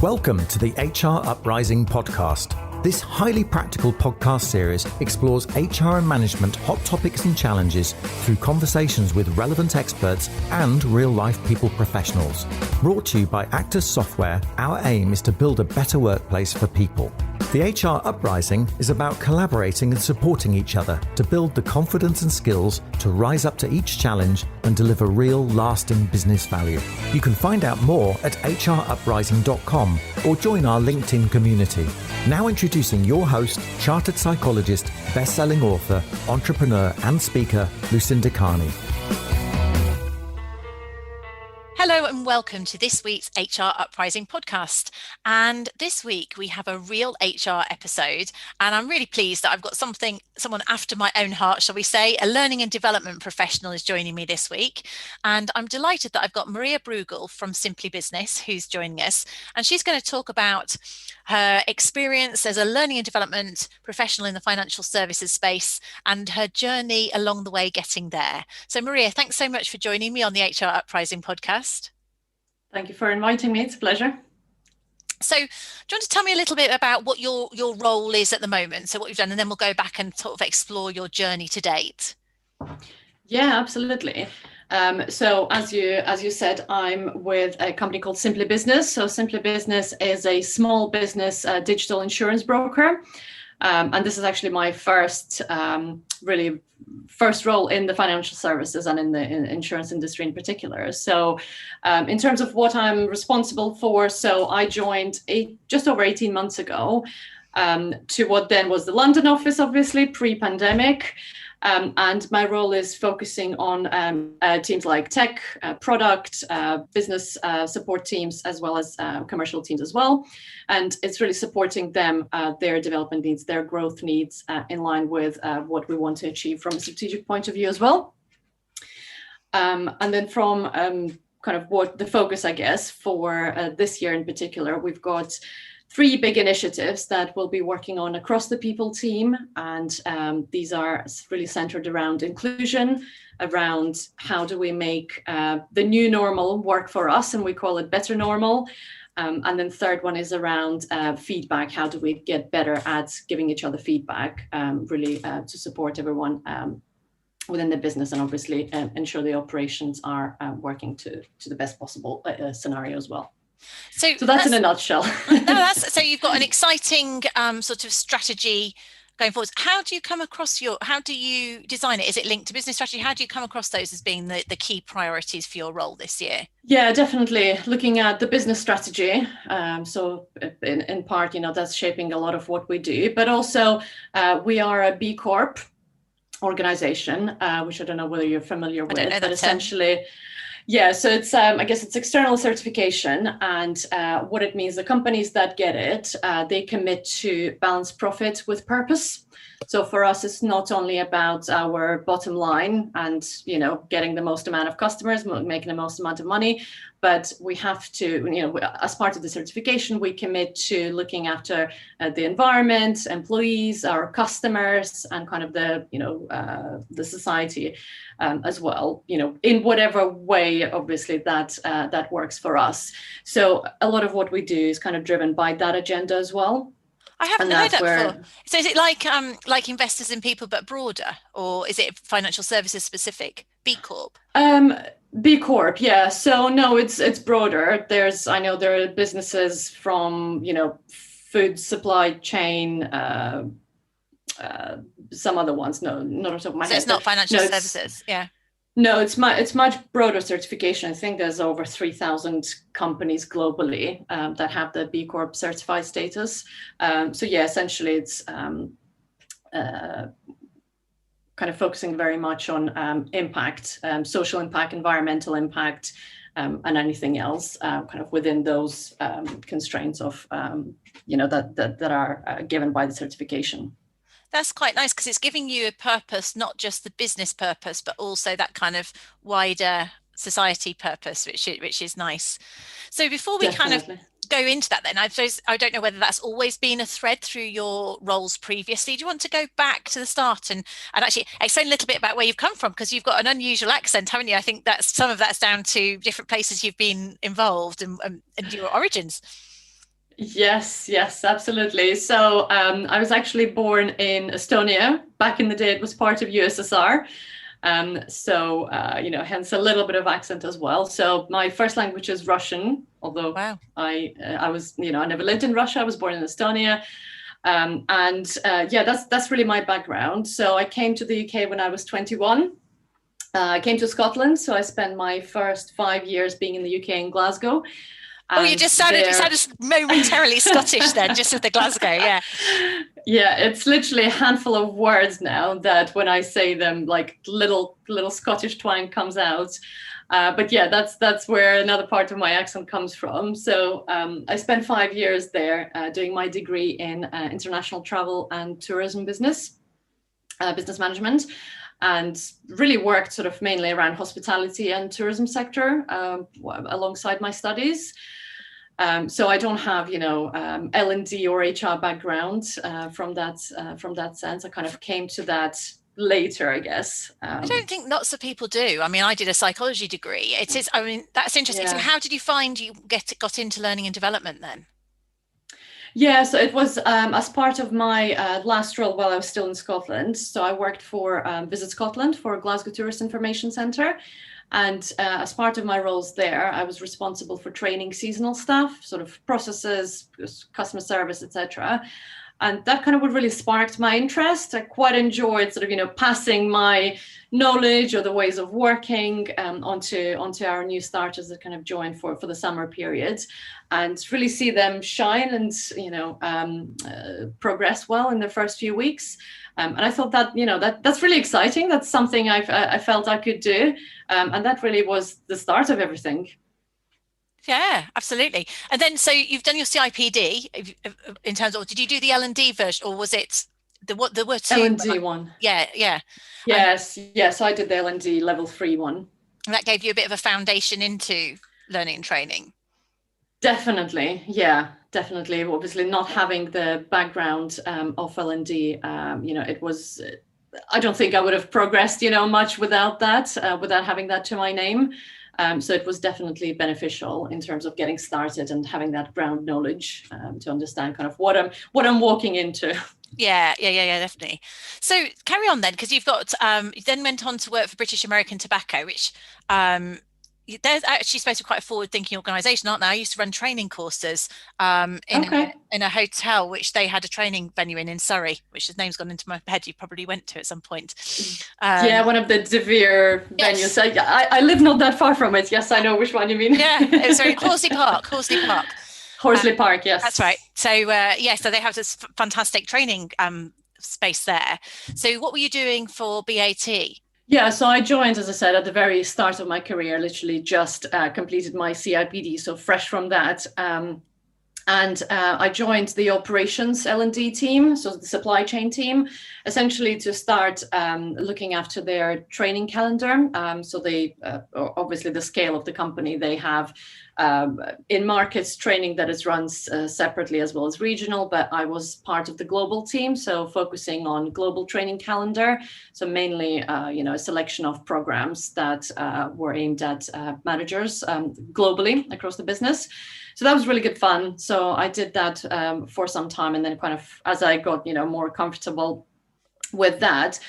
Welcome to the HR Uprising podcast. This highly practical podcast series explores HR and management hot topics and challenges through conversations with relevant experts and real-life people professionals. Brought to you by Actus software, our aim is to build a better workplace for people. The HR Uprising is about collaborating and supporting each other to build the confidence and skills to rise up to each challenge and deliver real, lasting business value. You can find out more at hruprising.com or join our LinkedIn community. Now introducing your host, chartered psychologist, best-selling author, entrepreneur and speaker, Lucinda. Hello and welcome to this week's HR Uprising podcast. And this week we have a real HR episode, and I'm really pleased that I've got someone after my own heart, shall we say. A learning and development professional is joining me this week, and I'm delighted that I've got Maria Brugel from Simply Business who's joining us, and she's going to talk about her experience as a learning and development professional in the financial services space and her journey along the way getting there. So Maria, thanks so much for joining me on the HR Uprising podcast. Thank you for inviting me. It's a pleasure. So do you want to tell me a little bit about what your role is at the moment? So what you've done, and then we'll go back and sort of explore your journey to date. Yeah, absolutely. So as you said, I'm with a company called Simply Business. So Simply Business is a small business digital insurance broker. And this is actually my first role in the financial services and in the insurance industry in particular. So in terms of what I'm responsible for, so I joined just over 18 months ago to what then was the London office, obviously, pre-pandemic. And my role is focusing on teams like tech, product, business support teams, as well as commercial teams as well. And it's really supporting them, their development needs, their growth needs in line with what we want to achieve from a strategic point of view as well. And then from kind of what the focus, I guess, for this year in particular, we've got 3 big initiatives that we'll be working on across the people team. And these are really centered around inclusion, around how do we make the new normal work for us, and we call it better normal. And then third one is around feedback. How do we get better at giving each other feedback, really to support everyone within the business, and obviously ensure the operations are working to the best possible scenario as well. So that's in a nutshell. So you've got an exciting sort of strategy going forward. How do you design it? Is it linked to business strategy? How do you come across those as being the key priorities for your role this year? Yeah, definitely looking at the business strategy. So in part, that's shaping a lot of what we do, but also we are a B Corp organization, which I don't know whether you're familiar with, but essentially, yeah, so it's I guess it's external certification, and what it means, the companies that get it, they commit to balance profit with purpose. So for us, it's not only about our bottom line and getting the most amount of customers, making the most amount of money, but we have to, as part of the certification, we commit to looking after the environment, employees, our customers, and kind of the society as well. In whatever way, obviously that works for us. So a lot of what we do is kind of driven by that agenda as well. I haven't heard that before. So is it like Investors in People but broader, or is it financial services specific? B Corp? B Corp, yeah. So no, it's broader. I know there are businesses from food supply chain, some other ones. No, not off the top of my head. So it's not financial services, yeah. No, it's much broader certification. I think there's over 3,000 companies globally that have the B Corp certified status. So yeah, essentially it's kind of focusing very much on impact, social impact, environmental impact, and anything else kind of within those constraints of that are given by the certification. That's quite nice, because it's giving you a purpose, not just the business purpose, but also that kind of wider society purpose, which is nice. So before we Definitely. kind of go into that then, I don't know whether that's always been a thread through your roles previously. Do you want to go back to the start and actually explain a little bit about where you've come from? Because you've got an unusual accent, haven't you? I think that some of that's down to different places you've been involved and your origins. Yes, yes, absolutely. So I was actually born in Estonia. Back in the day, it was part of USSR. Hence a little bit of accent as well. So my first language is Russian, although Wow. I was, I never lived in Russia. I was born in Estonia. That's really my background. So I came to the UK when I was 21. I came to Scotland, so I spent my first 5 years being in the UK in Glasgow. Oh, you sounded momentarily Scottish then, just with the Glasgow, yeah. Yeah, it's literally a handful of words now that when I say them, like little Scottish twang comes out. But yeah, that's where another part of my accent comes from. So I spent 5 years there doing my degree in international travel and tourism business management, and really worked sort of mainly around hospitality and tourism sector alongside my studies. So I don't have, L&D or HR background from that sense. I kind of came to that later, I guess. I don't think lots of people do. I mean, I did a psychology degree. That's interesting. Yeah. So how did you find you got into learning and development then? Yeah, so it was as part of my last role while I was still in Scotland. So I worked for Visit Scotland for Glasgow Tourist Information Centre. And as part of my roles there, I was responsible for training seasonal staff, sort of processes, customer service, etc. And that kind of what really sparked my interest. I quite enjoyed sort of, passing my knowledge or the ways of working onto our new starters that kind of joined for the summer period, and really see them shine and, progress well in their first few weeks. And I thought that, that's really exciting. That's something I felt I could do. And that really was the start of everything. Yeah, absolutely. And then, so you've done your CIPD in terms of, did you do the L&D version, or was it there were two? L&D one. Yeah. Yes. I did the L&D level 3 one. And that gave you a bit of a foundation into learning and training. Definitely. Yeah, definitely. Obviously not having the background of L&D, it was, I don't think I would have progressed, much without that, without having that to my name. So it was definitely beneficial in terms of getting started and having that ground knowledge to understand kind of what I'm walking into. Yeah, definitely. So carry on then, because you've got you then went on to work for British American Tobacco, which they're actually supposed to be quite a forward-thinking organisation, aren't they? I used to run training courses in a hotel, which they had a training venue in Surrey, which his name's gone into my head. You probably went to at some point. One of the DeVere venues. I live not that far from it. Yes, I know which one you mean. Yeah, it was Horsley Park. Horsley Park, yes. That's right. So, so they have this fantastic training space there. So what were you doing for BAT? Yeah, so I joined, as I said, at the very start of my career, literally just completed my CIPD, so fresh from that. And I joined the operations L&D team, so the supply chain team, essentially to start looking after their training calendar. So they, obviously the scale of the company, they have in markets training that is run separately as well as regional, but I was part of the global team, so focusing on global training calendar. So mainly, a selection of programs that were aimed at managers globally across the business. So that was really good fun. So I did that for some time, and then kind of as I got more comfortable with that,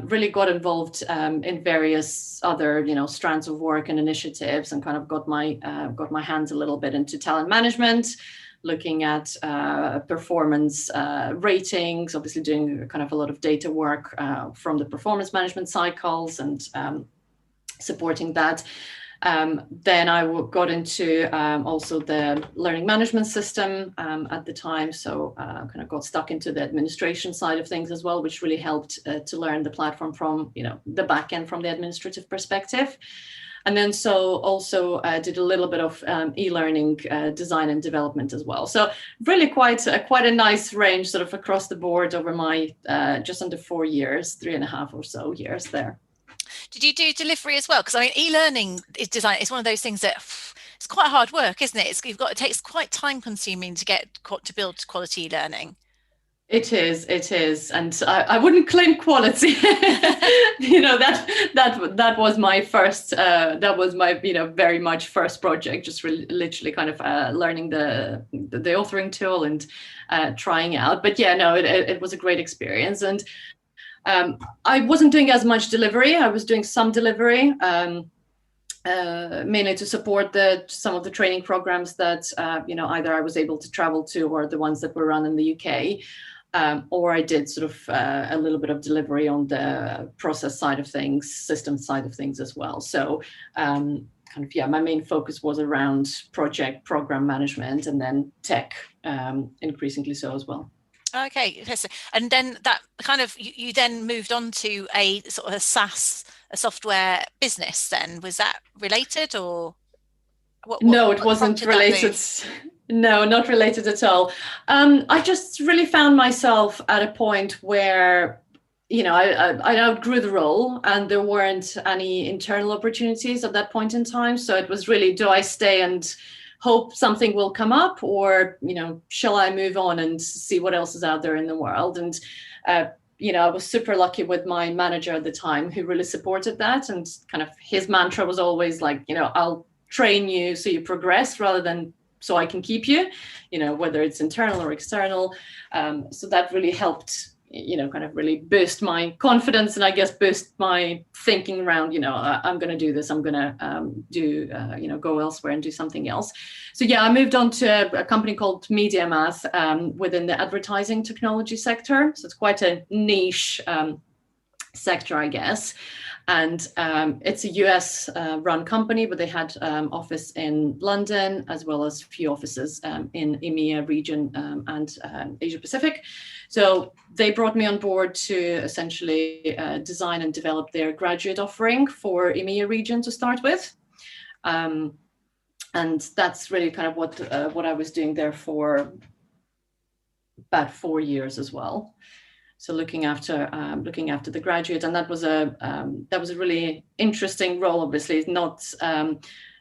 really got involved in various other strands of work and initiatives, and kind of got my hands a little bit into talent management, looking at performance ratings, obviously doing kind of a lot of data work from the performance management cycles and supporting that. Then I got into also the learning management system at the time. So kind of got stuck into the administration side of things as well, which really helped to learn the platform from, the back end from the administrative perspective. And then so also did a little bit of e-learning design and development as well. So really quite a nice range sort of across the board over my just under 4 years, 3.5 or so years there. Did you do delivery as well? Because I mean, e-learning design is one of those things that it's quite hard work, isn't it? It takes quite time consuming to build quality e-learning. It is, and I wouldn't claim quality. That was my first. That was my very much first project. Just literally kind of learning the authoring tool and trying out. But yeah, no, it was a great experience, and I wasn't doing as much delivery. I was doing some delivery. Mainly to support some of the training programs that either I was able to travel to, or the ones that were run in the UK. Or I did sort of a little bit of delivery on the process side of things, system side of things as well. So my main focus was around project program management, and then tech, increasingly so as well. Okay, and then that kind of you then moved on to a sort of a SaaS, a software business. Then was that related, or no, it wasn't related. No, not related at all. I just really found myself at a point where, I outgrew the role, and there weren't any internal opportunities at that point in time. So it was really, do I stay and hope something will come up, or, shall I move on and see what else is out there in the world? And, I was super lucky with my manager at the time, who really supported that. And kind of his mantra was always like, I'll train you so you progress, rather than so I can keep you, whether it's internal or external. So that really helped, kind of really boost my confidence, and I guess boost my thinking around, I'm going to do this. I'm going to go elsewhere and do something else. So yeah, I moved on to a company called MediaMath within the advertising technology sector. So it's quite a niche sector, I guess. And it's a US run company, but they had office in London, as well as a few offices in EMEA region and Asia Pacific. So they brought me on board to essentially design and develop their graduate offering for EMEA region to start with. And that's really kind of what I was doing there for about 4 years as well. So looking after the graduate, and that was a really interesting role. Obviously, it's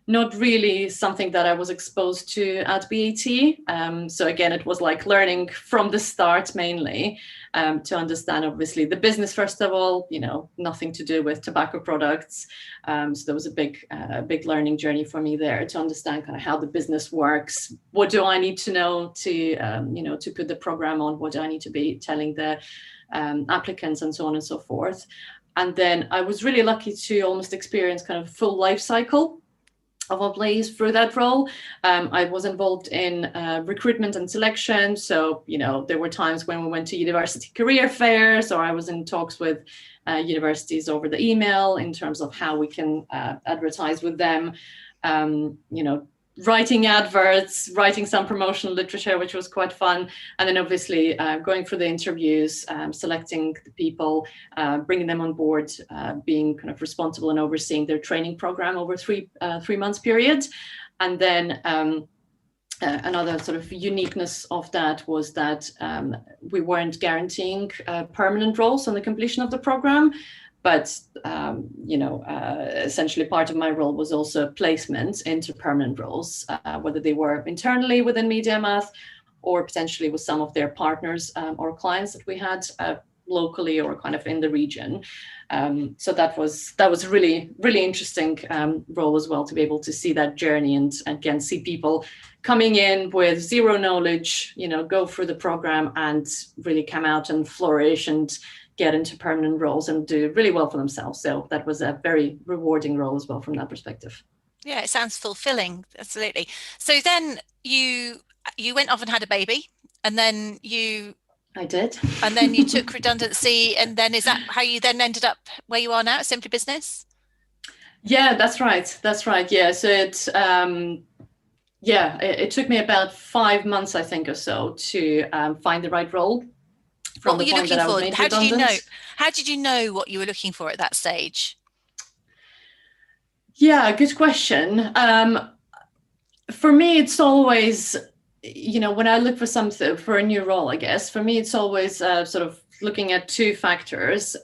not really something that I was exposed to at BAT. So again, it was like learning from the start mainly to understand obviously the business first of all. Nothing to do with tobacco products. So there was a big learning journey for me there to understand kind of how the business works. What do I need to know to to put the program on? What do I need to be telling the applicants, and so on and so forth. And then I was really lucky to almost experience kind of full life cycle of employees through that role. I was involved in recruitment and selection. So, there were times when we went to university career fairs, or I was in talks with universities over the email in terms of how we can advertise with them. Writing adverts, writing some promotional literature, which was quite fun. And then obviously going through the interviews, selecting the people, bringing them on board, being kind of responsible and overseeing their training program over three months period. And then another sort of uniqueness of that was that we weren't guaranteeing permanent roles on the completion of the program. But, essentially part of my role was also placement into permanent roles, whether they were internally within MediaMath, or potentially with some of their partners or clients that we had locally or kind of in the region. So that was a really, really interesting role as well, to be able to see that journey and again, see people coming in with zero knowledge, go through the program and really come out and flourish and get into permanent roles and do really well for themselves. So that was a very rewarding role as well from that perspective. Yeah, it sounds fulfilling. Absolutely. So then you went off and had a baby, and then I did. And then you took redundancy, and then is that how you then ended up where you are now at Simply Business? Yeah, that's right. Yeah. So it took me about 5 months, I think, or so to find the right role. What were you looking for? How did you know what you were looking for at that stage? Yeah, good question. For me, it's always when I look for something, for a new role, I guess for me it's always sort of looking at two factors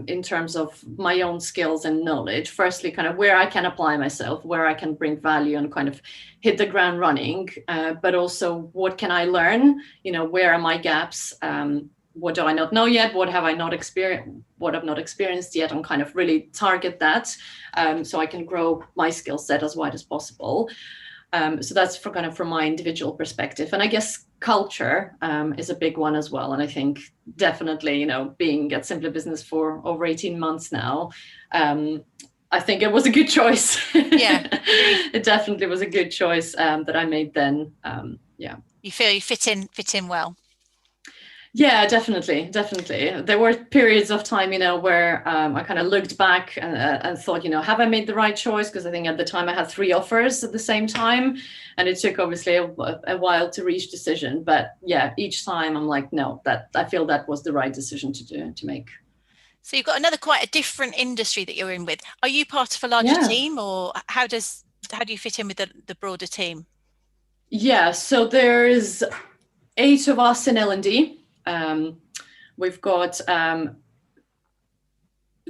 in terms of my own skills and knowledge. Firstly, kind of where I can apply myself, where I can bring value and kind of hit the ground running, but also what can I learn? Where are my gaps? What do I not know yet? What have I not experienced? What I've not experienced yet, and kind of really target that, so I can grow my skill set as wide as possible. So that's from my individual perspective. And I guess culture is a big one as well. And I think definitely, being at Simply Business for over 18 months now, I think it was a good choice. Yeah. It definitely was a good choice that I made then. Yeah. You feel you fit in well? Yeah, definitely. There were periods of time, where I kind of looked back and thought, have I made the right choice? Because I think at the time I had 3 offers at the same time, and it took obviously a while to reach decision. But yeah, each time I'm like, no, that I feel that was the right decision to make. So you've got quite a different industry that you're in with. Are you part of a larger team, or how do you fit in with the broader team? Yeah, so there's 8 of us in L&D. We've got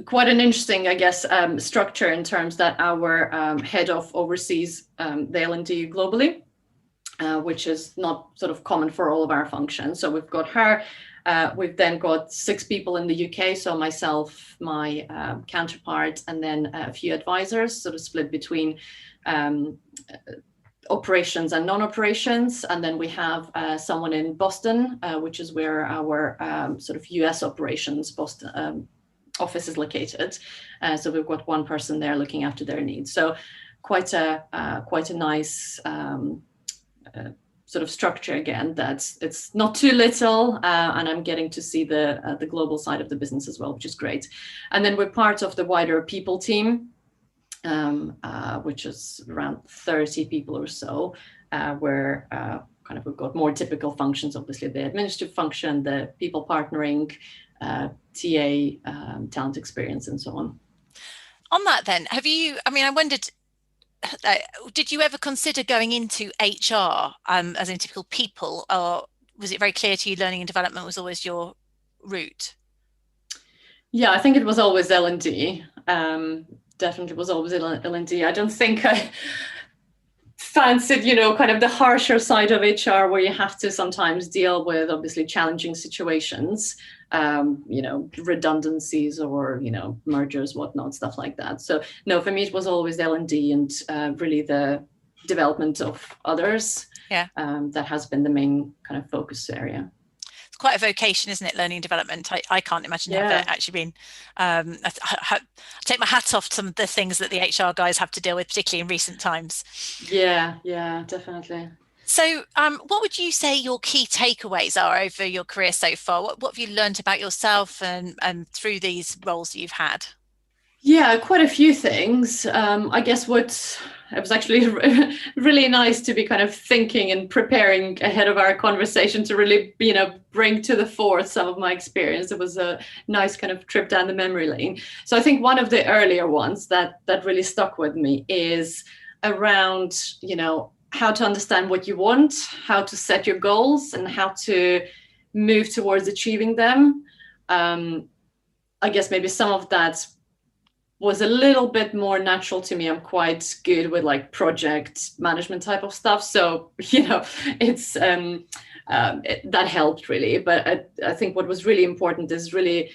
quite an interesting, I guess, structure in terms that our head of oversees the L&D globally, which is not sort of common for all of our functions. So we've got her. We've then got 6 people in the UK, so myself, my counterpart, and then a few advisors, sort of split between operations and non-operations. And then we have someone in Boston, which is where our sort of US operations Boston office is located. So we've got one person there looking after their needs. So quite a nice sort of structure again, that it's not too little, and I'm getting to see the global side of the business as well, which is great. And then we're part of the wider people team, which is around 30 people or so, where we've got more typical functions, obviously the administrative function, the people partnering, TA, talent experience, and so on. On that then, I wondered, did you ever consider going into HR as in typical people, or was it very clear to you learning and development was always your route? Yeah, I think it was always L&D. Definitely was always L&D. I don't think I fancied, kind of the harsher side of HR, where you have to sometimes deal with obviously challenging situations, redundancies or, mergers, whatnot, stuff like that. So no, for me, it was always L&D and really the development of others. Yeah. That has been the main kind of focus area. Quite a vocation, isn't it? Learning and development. I can't imagine ever actually been. I take my hat off to some of the things that the HR guys have to deal with, particularly in recent times. Yeah, definitely. So what would you say your key takeaways are over your career so far? What have you learned about yourself and through these roles that you've had? Yeah, quite a few things. I guess it was actually really nice to be kind of thinking and preparing ahead of our conversation to really, bring to the fore some of my experience. It was a nice kind of trip down the memory lane. So I think one of the earlier ones that really stuck with me is around, how to understand what you want, how to set your goals, and how to move towards achieving them. I guess maybe some of that was a little bit more natural to me. I'm quite good with like project management type of stuff. So, it's that helped really. But I think what was really important is really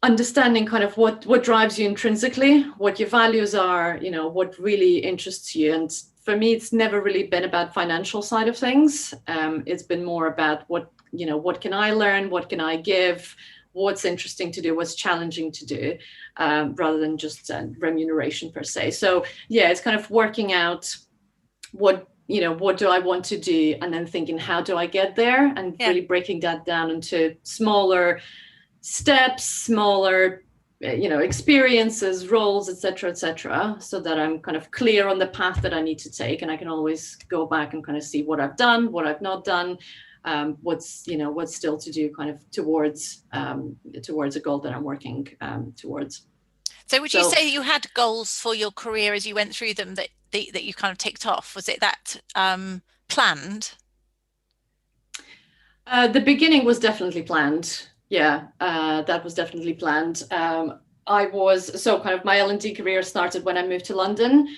understanding kind of what drives you intrinsically, what your values are, what really interests you. And for me, it's never really been about financial side of things. It's been more about what can I learn? What can I give? What's interesting to do, what's challenging to do, rather than just remuneration per se. So yeah, it's kind of working out what do I want to do, and then thinking, how do I get there, and really breaking that down into smaller steps, smaller experiences, roles, etc., so that I'm kind of clear on the path that I need to take, and I can always go back and kind of see what I've done, what I've not done, what's still to do kind of towards a goal that I'm working towards. So would you say you had goals for your career as you went through them that you kind of ticked off? Was it that planned? The beginning was definitely planned. Yeah, that was definitely planned. So kind of my L&D career started when I moved to London.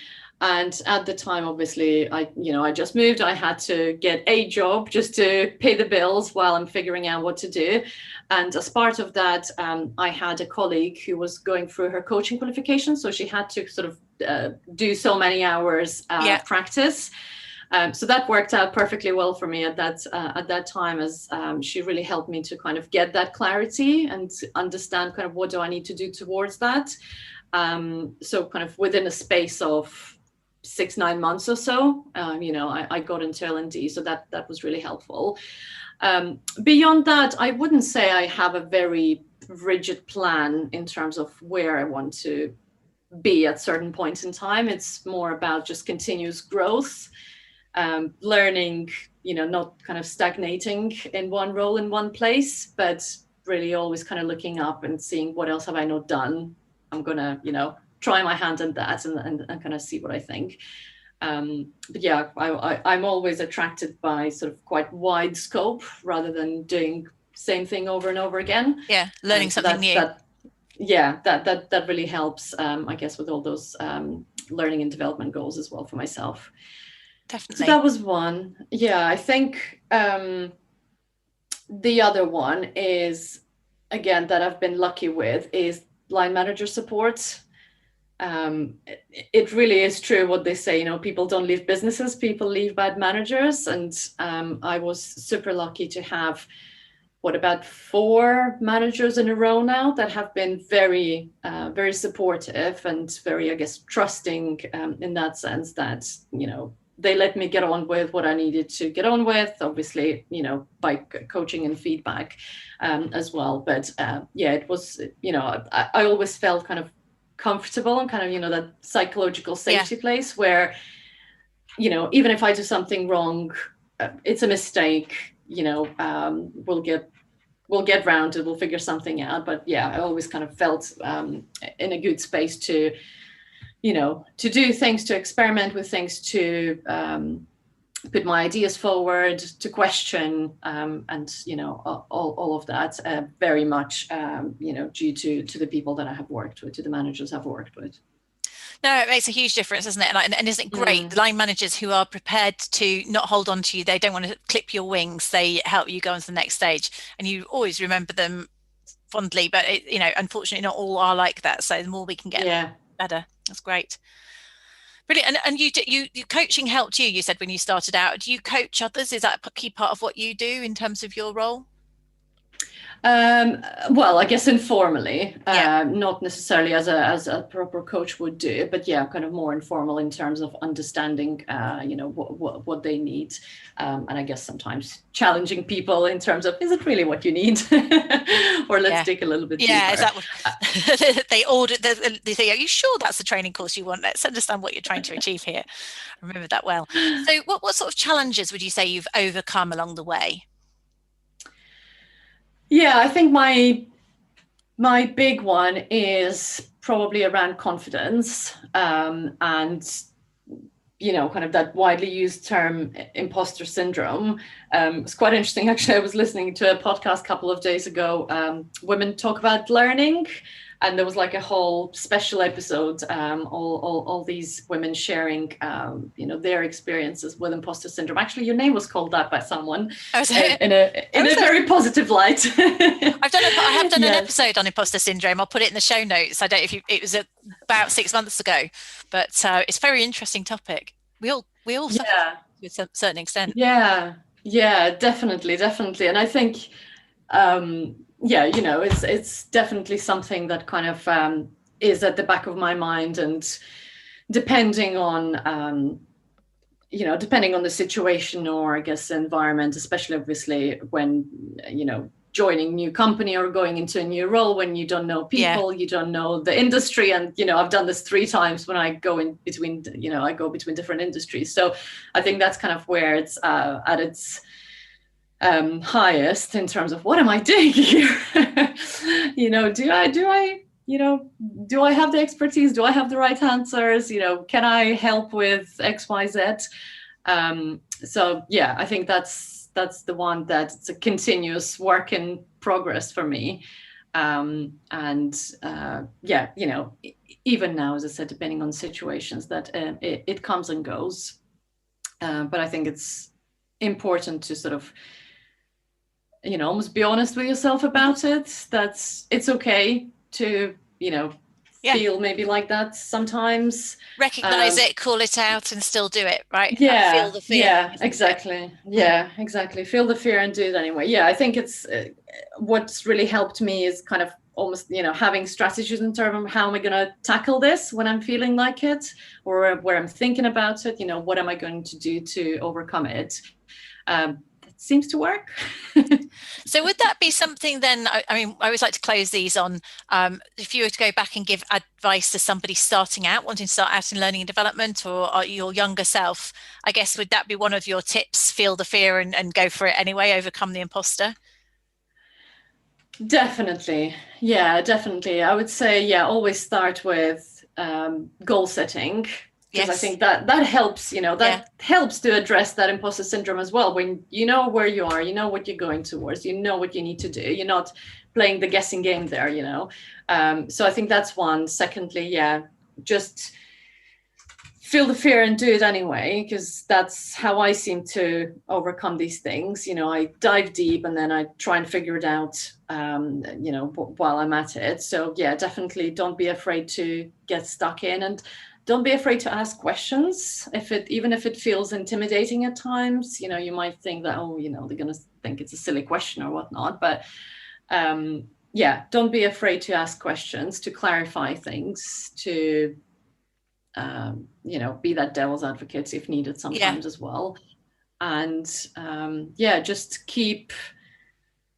And at the time, obviously, I just moved. I had to get a job just to pay the bills while I'm figuring out what to do. And as part of that, I had a colleague who was going through her coaching qualification. So she had to sort of do so many hours practice. So that worked out perfectly well for me at that time, as she really helped me to kind of get that clarity and understand kind of what do I need to do towards that. So kind of within a space of 6-9 months or so, I got into L&D, so that was really helpful. Beyond that, I wouldn't say I have a very rigid plan in terms of where I want to be at certain points in time. It's more about just continuous growth. Learning, not kind of stagnating in one role in one place, but really always kind of looking up and seeing what else have I not done. I'm gonna, try my hand at that and kind of see what I think. But yeah, I'm always attracted by sort of quite wide scope rather than doing same thing over and over again. Yeah, learning something new. That really helps, I guess, with all those learning and development goals as well for myself. Definitely. So that was one. Yeah, I think the other one is, again, that I've been lucky with is line manager support. It really is true what they say, people don't leave businesses, people leave bad managers. And I was super lucky to have, about 4 managers in a row now that have been very, very supportive and very, I guess, trusting in that sense that, they let me get on with what I needed to get on with, obviously, by coaching and feedback as well. But it was, I always felt kind of comfortable and kind of, that psychological safety place where, even if I do something wrong, it's a mistake, we'll get round to it, we'll figure something out. But yeah, I always kind of felt in a good space to, to do things, to experiment with things, to put my ideas forward, to question, and, all of that very much, due to the people that I have worked with, to the managers I've worked with. No, it makes a huge difference, doesn't it? And isn't it great? The line managers who are prepared to not hold on to you, they don't want to clip your wings, they help you go on to the next stage. And you always remember them fondly, but, unfortunately, not all are like that. So the more we can get better. That's great. Brilliant. And you coaching helped you said, when you started out. Do you coach others? Is that a key part of what you do in terms of your role? Well, I guess informally, not necessarily as a proper coach would do, but yeah, kind of more informal in terms of understanding, what they need, and I guess sometimes challenging people in terms of, is it really what you need, or let's dig a little bit deeper. Yeah, is that what they say? Are you sure that's the training course you want? Let's understand what you're trying to achieve here. I remember that well. So, what sort of challenges would you say you've overcome along the way? Yeah, I think my big one is probably around confidence, and kind of that widely used term imposter syndrome. It's quite interesting, actually. I was listening to a podcast a couple of days ago, women talk about learning, and there was like a whole special episode, all these women sharing, their experiences with imposter syndrome. Actually, your name was called that by someone in a very positive light. I have done an episode on imposter syndrome. I'll put it in the show notes. I don't know if it was about 6 months ago, but it's a very interesting topic. We all suffer to a certain extent. Yeah, definitely. And I think, it's definitely something that kind of is at the back of my mind, and depending on the situation, or I guess the environment, especially obviously when, joining new company or going into a new role, when you don't know people, you don't know the industry. And, I've done this 3 times when I go in between, I go between different industries. So I think that's kind of where it's at its highest in terms of, what am I doing here? Do I have the expertise? Do I have the right answers? Can I help with X, Y, Z? So yeah, I think that's that's the one that it's a continuous work in progress for me. Even now, as I said, depending on situations, that it comes and goes. But I think it's important to sort of, almost be honest with yourself about it. It's okay to, feel maybe like that sometimes. Recognize it, call it out, and still do it, right? Yeah, feel the fear. Yeah, exactly. Yeah, exactly. Feel the fear and do it anyway. Yeah, I think it's what's really helped me is kind of almost, having strategies in terms of how am I going to tackle this when I'm feeling like it, or where I'm thinking about it. What am I going to do to overcome it? It seems to work. So would that be something then, I mean, I always like to close these on, if you were to go back and give advice to somebody starting out, wanting to start out in learning and development, or your younger self, I guess, would that be one of your tips? Feel the fear and go for it anyway, overcome the imposter? Definitely. Yeah, definitely. I would say, always start with goal setting. Because I think that helps, helps to address that imposter syndrome as well. When you know where you are, you know what you're going towards, you know what you need to do. You're not playing the guessing game there, So I think that's one. Secondly, just feel the fear and do it anyway, because that's how I seem to overcome these things. I dive deep and then I try and figure it out, while I'm at it. So definitely don't be afraid to get stuck in, and don't be afraid to ask questions. Even if it feels intimidating at times, you might think that, they're going to think it's a silly question or whatnot. But don't be afraid to ask questions, to clarify things, to, be that devil's advocate if needed sometimes as well. And just keep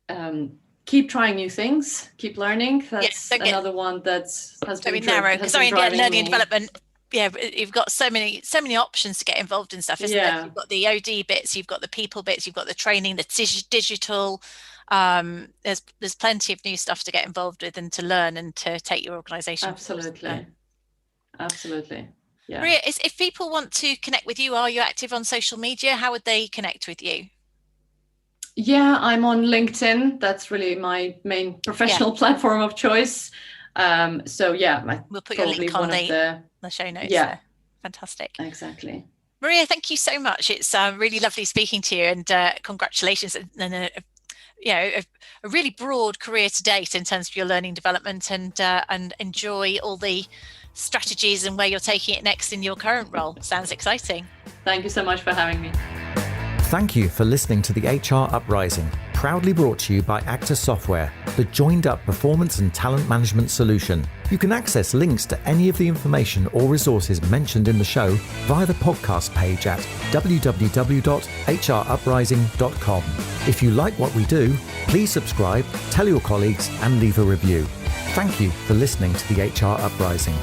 trying new things, keep learning. That's another one that has been narrow, because learning and development, you've got so many options to get involved in stuff, isn't there? You've got the OD bits, you've got the people bits, you've got the training, the digital. There's plenty of new stuff to get involved with and to learn and to take your organisation. Absolutely. Yeah. Maria, if people want to connect with you, are you active on social media? How would they connect with you? Yeah, I'm on LinkedIn. That's really my main professional platform of choice. We'll put your link on the show notes. Yeah, fantastic. Exactly. Maria, thank you so much. It's really lovely speaking to you, and congratulations, and a really broad career to date in terms of your learning development, and enjoy all the strategies and where you're taking it next in your current role. Sounds exciting. Thank you so much for having me. Thank you for listening to the HR Uprising, proudly brought to you by Actus Software, the joined-up performance and talent management solution. You can access links to any of the information or resources mentioned in the show via the podcast page at www.hruprising.com. If you like what we do, please subscribe, tell your colleagues, and leave a review. Thank you for listening to the HR Uprising.